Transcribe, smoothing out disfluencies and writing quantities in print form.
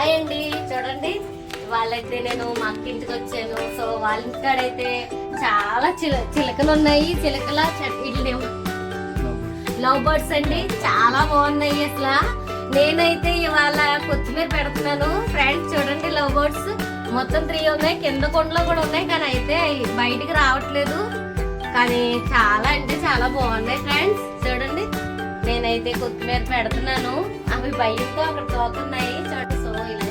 Hi అండి, చూడండి వాళ్ళైతే నేను మా అక్క ఇంటికి వచ్చాను. సో వాళ్ళ ఇంటికాడైతే చాలా చిలకలు ఉన్నాయి. చిలకల వీటిని లవ్ బర్డ్స్ అండి, చాలా బాగున్నాయి. అసలు నేనైతే ఇవాళ కొత్తిమీర పెడుతున్నాను ఫ్రెండ్స్. చూడండి లవ్ బర్డ్స్ మొత్తం 3 ఉన్నాయి, కింద కొండలో కూడా ఉన్నాయి, కానీ అయితే బయటికి రావట్లేదు. కానీ చాలా అంటే చాలా బాగున్నాయి ఫ్రెండ్స్. చూడండి నేనైతే కొత్తిమీర పెడుతున్నాను, అవి భయంతో అక్కడ పోతున్నాయి. చూడండి సో ఇలా